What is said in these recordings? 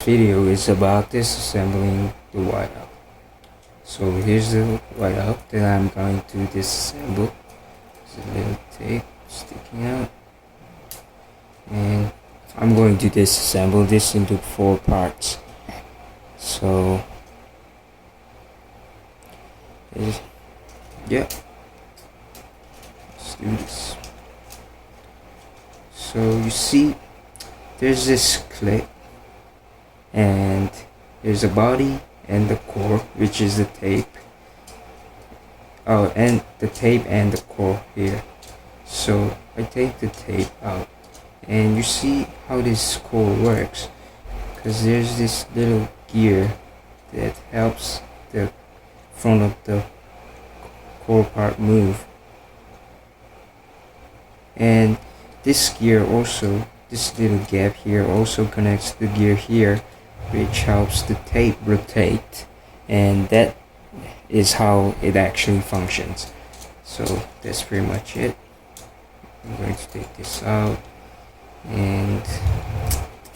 video is about disassembling the whiteout. So here's the whiteout that I'm going to disassemble. There's a little tape sticking out, and I'm going to disassemble this into 4 parts. So yeah, let's do this. So you see, there's this clip, and there's a body and the core, which is the tape. Oh, and the tape and the core here. So I take the tape out, and you see how this core works, because there's this little gear that helps the front of the core part move, and this gear also, this little gap here also connects the gear here, which helps the tape rotate, and that is how it actually functions. So that's pretty much it. I'm going to take this out and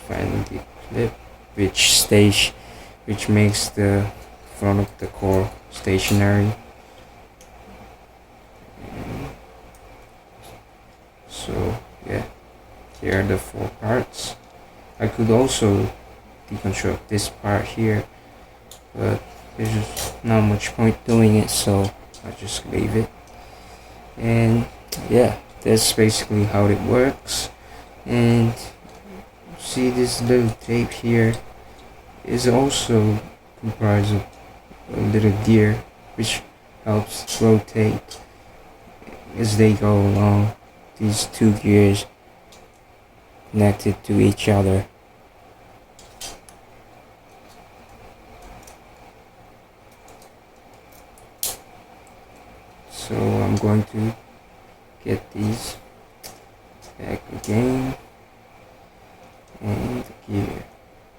find the clip which makes the front of the core stationary. So yeah, here are the 4 parts. I could also deconstruct this part here, but there's just not much point doing it, so I just leave it. And yeah, that's basically how it works. And see, this little tape here is also comprised of a little gear which helps rotate as they go along. These 2 gears connected to each other. So I'm going to get these back again, and the gear,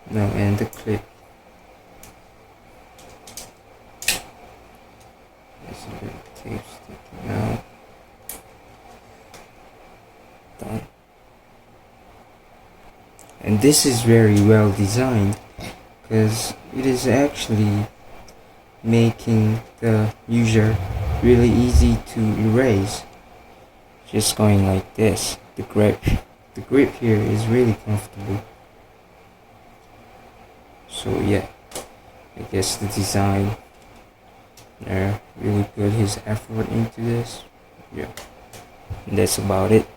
no, and the clip. There's a little tape sticking out. Done. And this is very well designed, because it is actually making the user really easy to erase. Just going like this. The grip here is really comfortable. So yeah, I guess the designer really put his effort into this. Yeah, and that's about it.